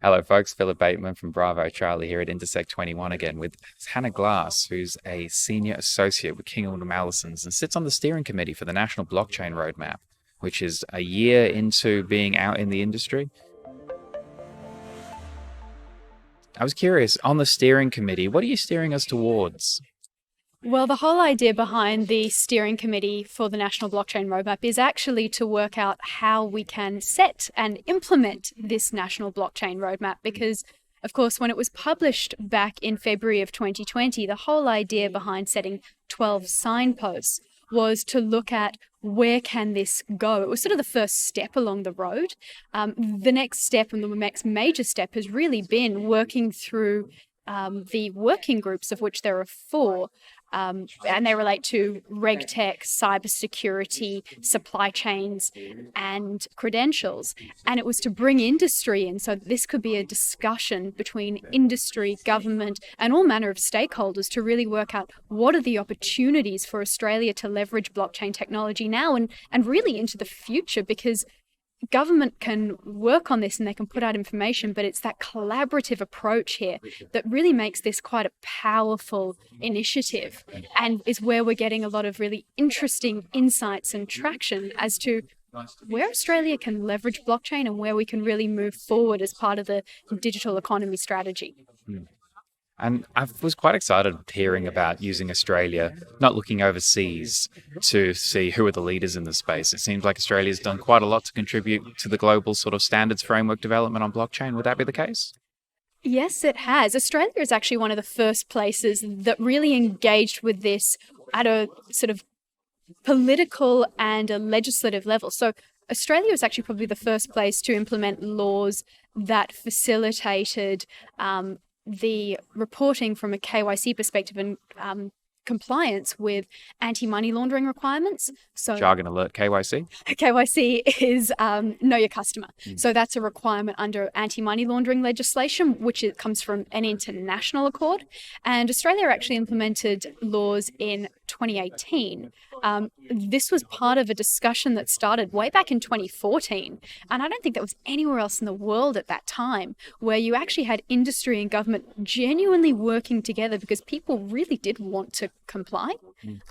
Hello, folks. Philip Bateman from Bravo Charlie here at Intersekt 21 again with Hannah Glass, who's a senior associate with King & Mallesons and sits on the steering committee for the National Blockchain Roadmap, which is a year into being out in the industry. I was curious, on the steering committee, what are you steering us towards? Well, the whole idea behind the steering committee for the National Blockchain Roadmap is actually to work out how we can set and implement this National Blockchain Roadmap because, of course, when it was published back in February of 2020, the whole idea behind setting 12 signposts was to look at where can this go. It was sort of the first step along the road. The next step and the next major step has really been working through the working groups, of which there are 4, and they relate to RegTech, cybersecurity, supply chains, and credentials. And it was to bring industry in, so this could be a discussion between industry, government, and all manner of stakeholders to really work out what are the opportunities for Australia to leverage blockchain technology now and really into the future, because government can work on this and they can put out information, but it's that collaborative approach here that really makes this quite a powerful initiative and is where we're getting a lot of really interesting insights and traction as to where Australia can leverage blockchain and where we can really move forward as part of the digital economy strategy. And I was quite excited hearing about using Australia, not looking overseas to see who are the leaders in the space. It seems like Australia's done quite a lot to contribute to the global sort of standards framework development on blockchain. Would that be the case? Yes, it has. Australia is actually one of the first places that really engaged with this at a sort of political and a legislative level. So Australia was actually probably the first place to implement laws that facilitated the reporting from a KYC perspective and compliance with anti-money laundering requirements. So Jargon alert, KYC? KYC is know your customer. So that's a requirement under anti-money laundering legislation, which it comes from an international accord. And Australia actually implemented laws in 2018. This was part of a discussion that started way back in 2014. And I don't think that was anywhere else in the world at that time, where you actually had industry and government genuinely working together because people really did want to comply.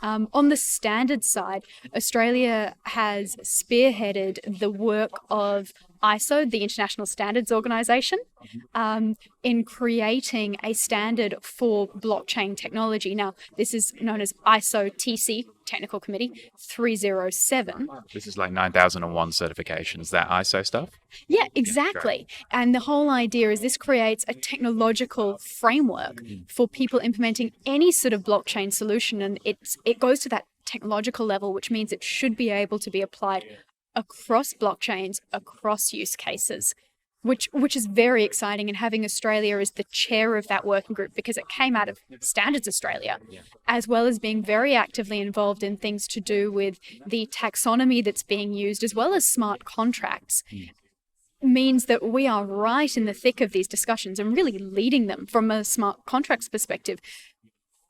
On the standard side, Australia has spearheaded the work of ISO, the International Standards Organization, in creating a standard for blockchain technology. Now, this is known as ISO TC, Technical Committee 307. This is like 9001 certifications, that ISO stuff? Yeah, exactly. Yeah, and the whole idea is this creates a technological framework for people implementing any sort of blockchain solution. And it goes to that technological level, which means it should be able to be applied across blockchains, across use cases, which is very exciting. And having Australia as the chair of that working group, because it came out of Standards Australia, as well as being very actively involved in things to do with the taxonomy that's being used, as well as smart contracts, means that we are right in the thick of these discussions and really leading them from a smart contracts perspective.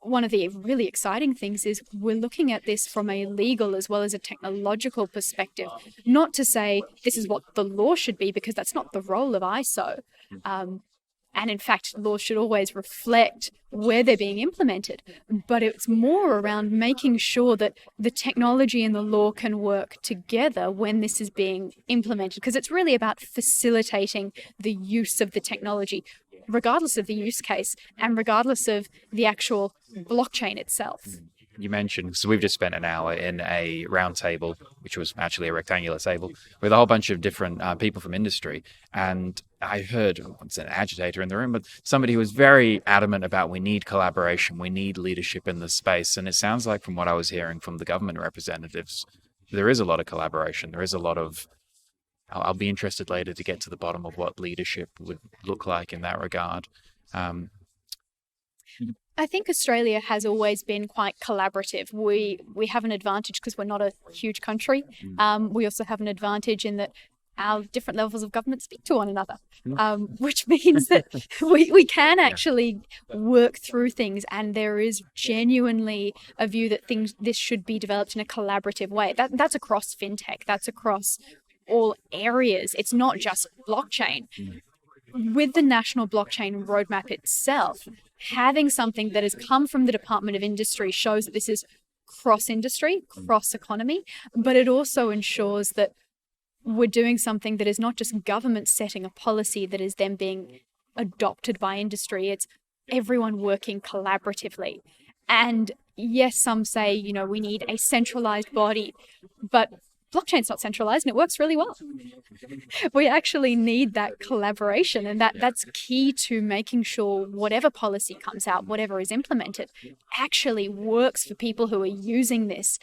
One of the really exciting things is we're looking at this from a legal as well as a technological perspective, not to say this is what the law should be, because that's not the role of ISO. And in fact, laws should always reflect where they're being implemented. But it's more around making sure that the technology and the law can work together when this is being implemented, because it's really about facilitating the use of the technology, regardless of the use case and regardless of the actual blockchain itself. You mentioned, so we've just spent an hour in a round table, which was actually a rectangular table, with a whole bunch of different people from industry. And I heard, it's an agitator in the room, but somebody who was very adamant about we need collaboration, we need leadership in this space. And it sounds like from what I was hearing from the government representatives, there is a lot of collaboration. There is a lot of, I'll be interested later to get to the bottom of what leadership would look like in that regard. I think Australia has always been quite collaborative. We have an advantage because we're not a huge country. We also have an advantage in that our different levels of government speak to one another, which means that we can actually work through things, and there is genuinely a view that this should be developed in a collaborative way. That's across fintech, that's across all areas. It's not just blockchain. with the National Blockchain Roadmap itself, having something that has come from the Department of Industry shows that this is cross-industry, cross-economy, but it also ensures that we're doing something that is not just government setting a policy that is then being adopted by industry. It's everyone working collaboratively. And yes, some say, we need a centralized body, but blockchain's not centralized and it works really well. We actually need that collaboration, and that's key to making sure whatever policy comes out, whatever is implemented, actually works for people who are using this.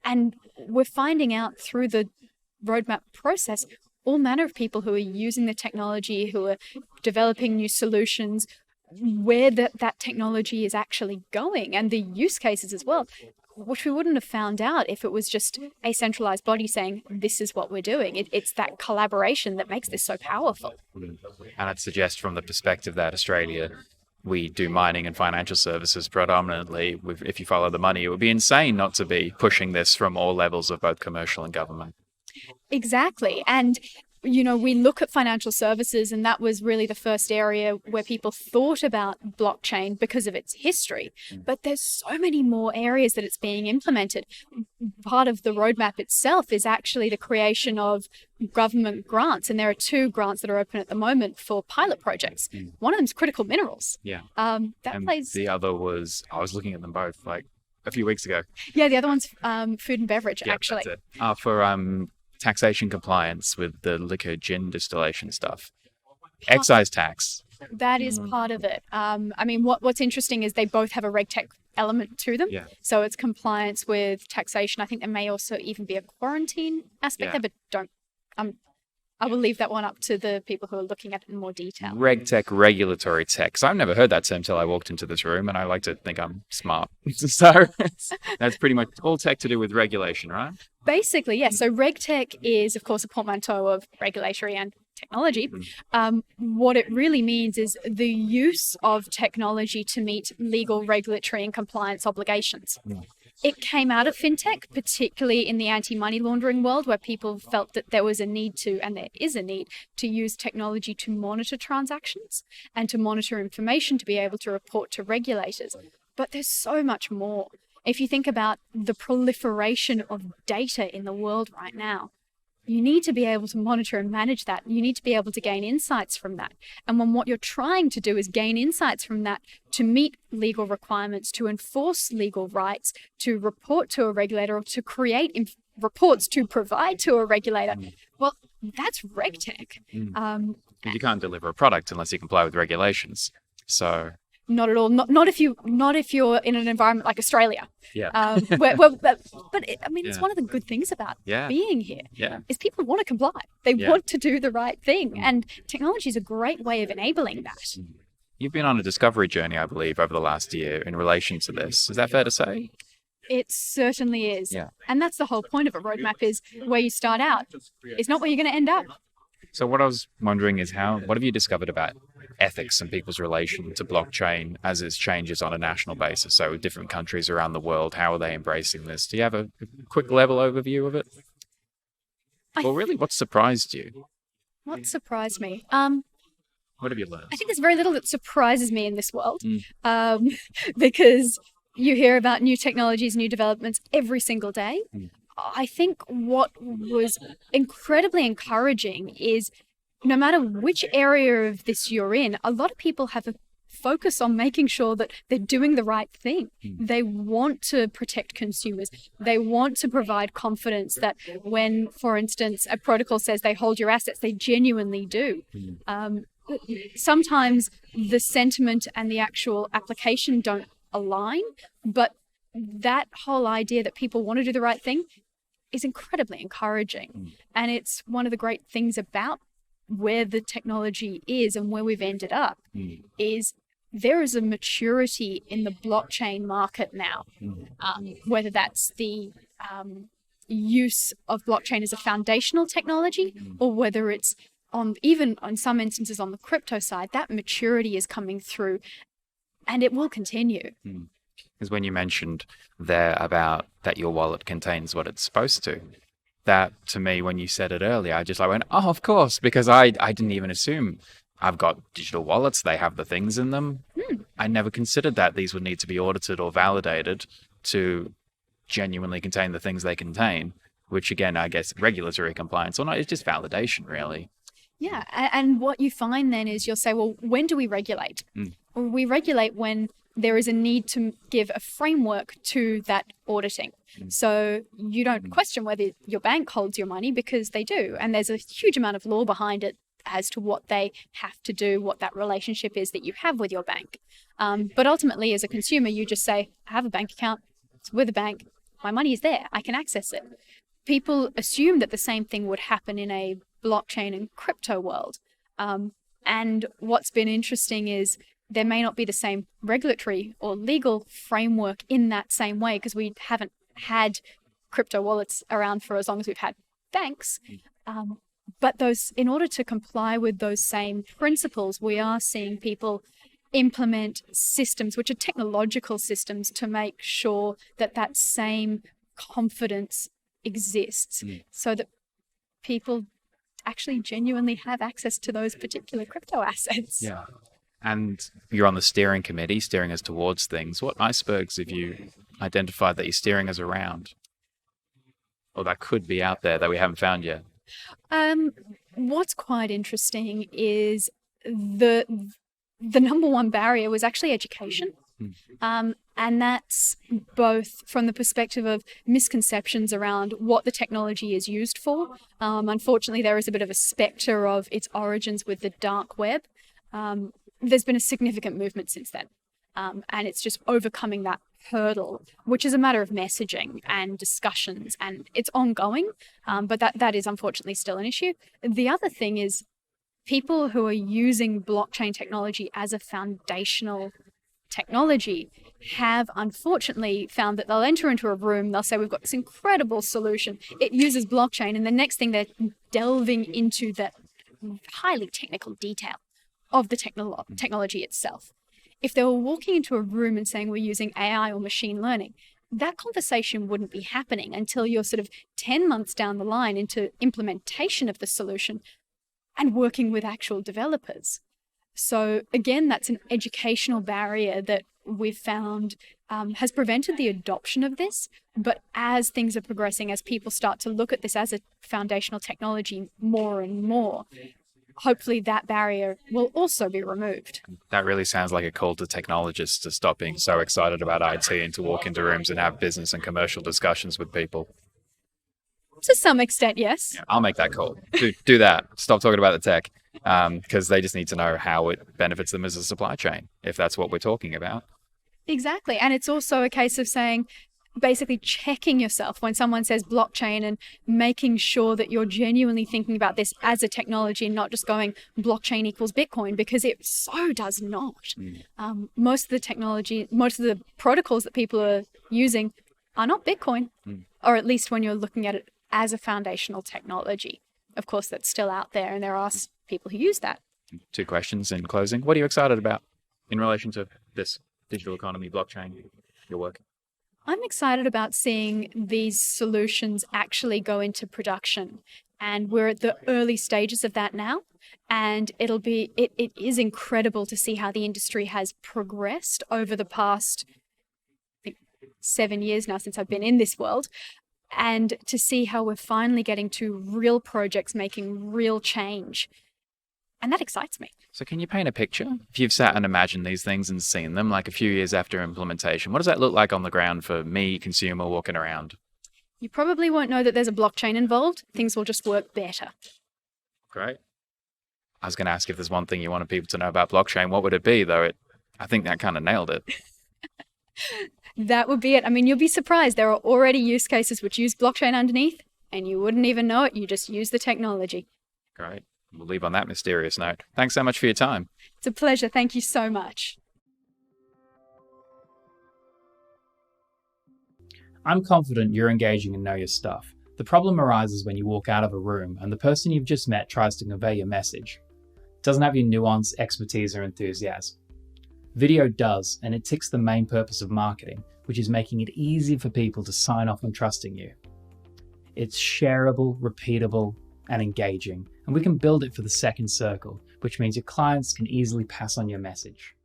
And we're finding out through the roadmap process all manner of people who are using the technology, who are developing new solutions, where that technology is actually going, and the use cases as well, which we wouldn't have found out if it was just a centralized body saying, this is what we're doing. It's that collaboration that makes this so powerful. And I'd suggest from the perspective that Australia, we do mining and financial services predominantly. If you follow the money, it would be insane not to be pushing this from all levels of both commercial and government. Exactly. And we look at financial services, and that was really the first area where people thought about blockchain because of its history. But there's so many more areas that it's being implemented. Part of the roadmap itself is actually the creation of government grants, and there are 2 grants that are open at the moment for pilot projects. One of them is critical minerals. Yeah. Plays. The other was, I was looking at them both like a few weeks ago. Yeah, the other one's food and beverage, actually. That's it. For taxation compliance with the liquor gin distillation stuff. Excise tax. That is part of it. What's interesting is they both have a RegTech element to them. Yeah. So it's compliance with taxation. I think there may also even be a quarantine aspect there, but I will leave that one up to the people who are looking at it in more detail. RegTech, regulatory tech. So I've never heard that term till I walked into this room, and I like to think I'm smart. So that's pretty much all tech to do with regulation, right? Basically, yes. So RegTech is, of course, a portmanteau of regulatory and technology. What it really means is the use of technology to meet legal, regulatory, and compliance obligations. It came out of fintech, particularly in the anti-money laundering world, where people felt that there was a need to, and there is a need, to use technology to monitor transactions and to monitor information to be able to report to regulators. But there's so much more. If you think about the proliferation of data in the world right now, you need to be able to monitor and manage that. You need to be able to gain insights from that. And when what you're trying to do is gain insights from that to meet legal requirements, to enforce legal rights, to report to a regulator, or to create reports to provide to a regulator, well, that's RegTech. You can't deliver a product unless you comply with regulations. So not at all. Not if you're in an environment like Australia. Yeah. It's one of the good things about being here. Yeah. Is people want to comply. They want to do the right thing, and technology is a great way of enabling that. You've been on a discovery journey, I believe, over the last year in relation to this. Is that fair to say? It certainly is. Yeah. And that's the whole point of a roadmap, is where you start out is not where you're going to end up. So what I was wondering is what have you discovered about ethics and people's relation to blockchain as it changes on a national basis? So different countries around the world, how are they embracing this? Do you have a quick level overview of it? What surprised you? What surprised me? What have you learned? I think there's very little that surprises me in this world, because you hear about new technologies, new developments every single day. I think what was incredibly encouraging is no matter which area of this you're in, a lot of people have a focus on making sure that they're doing the right thing. They want to protect consumers. They want to provide confidence that when, for instance, a protocol says they hold your assets, they genuinely do. Sometimes the sentiment and the actual application don't align, but that whole idea that people want to do the right thing is incredibly encouraging. And it's one of the great things about where the technology is and where we've ended up is there is a maturity in the blockchain market now, whether that's the use of blockchain as a foundational technology or whether it's even on some instances on the crypto side, that maturity is coming through and it will continue. Because when you mentioned there about that your wallet contains what it's supposed to, that to me, when you said it earlier, I went, oh, of course, because I didn't even assume I've got digital wallets, they have the things in them. I never considered that these would need to be audited or validated to genuinely contain the things they contain, which again, I guess regulatory compliance or not, it's just validation really. Yeah. And what you find then is you'll say, well, when do we regulate? Well, we regulate when there is a need to give a framework to that auditing. So you don't question whether your bank holds your money, because they do. And there's a huge amount of law behind it as to what they have to do, what that relationship is that you have with your bank. But ultimately, as a consumer, you just say, I have a bank account, it's with a bank, my money is there, I can access it. People assume that the same thing would happen in a blockchain and crypto world. And what's been interesting is there may not be the same regulatory or legal framework in that same way, because we haven't had crypto wallets around for as long as we've had banks. But those, in order to comply with those same principles, we are seeing people implement systems, which are technological systems, to make sure that that same confidence exists, so that people actually genuinely have access to those particular crypto assets. Yeah. And you're on the steering committee, steering us towards things. What icebergs have you identified that you're steering us around, or that could be out there that we haven't found yet? What's quite interesting is the number one barrier was actually education. And that's both from the perspective of misconceptions around what the technology is used for. Unfortunately, there is a bit of a spectre of its origins with the dark web. There's been a significant movement since then. And it's just overcoming that hurdle, which is a matter of messaging and discussions, and it's ongoing. But that is unfortunately still an issue. The other thing is people who are using blockchain technology as a foundational technology have unfortunately found that they'll enter into a room, they'll say, we've got this incredible solution, it uses blockchain, and the next thing they're delving into the highly technical detail of the technology itself. If they were walking into a room and saying we're using AI or machine learning, that conversation wouldn't be happening until you're sort of 10 months down the line into implementation of the solution and working with actual developers. So again, that's an educational barrier that we've found has prevented the adoption of this. But as things are progressing, as people start to look at this as a foundational technology more and more, hopefully that barrier will also be removed. That really sounds like a call to technologists to stop being so excited about IT and to walk into rooms and have business and commercial discussions with people. To some extent, yes. Yeah, I'll make that call. Do that. Stop talking about the tech, because they just need to know how it benefits them as a supply chain, if that's what we're talking about. Exactly. And it's also a case of saying, basically checking yourself when someone says blockchain and making sure that you're genuinely thinking about this as a technology and not just going blockchain equals Bitcoin, because it so does not. Most of the technology, most of the protocols that people are using are not Bitcoin, or at least when you're looking at it as a foundational technology. Of course, that's still out there, and there are people who use that. 2 questions in closing. What are you excited about in relation to this digital economy, blockchain, your work? I'm excited about seeing these solutions actually go into production. And we're at the early stages of that now. And it is incredible to see how the industry has progressed over the past, I think, 7 years now since I've been in this world. And to see how we're finally getting to real projects making real change. And that excites me. So can you paint a picture? If you've sat and imagined these things and seen them, like a few years after implementation, what does that look like on the ground for me, consumer, walking around? You probably won't know that there's a blockchain involved. Things will just work better. Great. I was going to ask if there's one thing you wanted people to know about blockchain. What would it be, though? I think that kind of nailed it. That would be it. I mean, you'll be surprised. There are already use cases which use blockchain underneath, and you wouldn't even know it. You just use the technology. Great. We'll leave on that mysterious note. Thanks so much for your time. It's a pleasure. Thank you so much. I'm confident you're engaging and know your stuff. The problem arises when you walk out of a room and the person you've just met tries to convey your message. It doesn't have your nuance, expertise, or enthusiasm. Video does, and it ticks the main purpose of marketing, which is making it easy for people to sign off on trusting you. It's shareable, repeatable, and engaging, and we can build it for the second circle, which means your clients can easily pass on your message.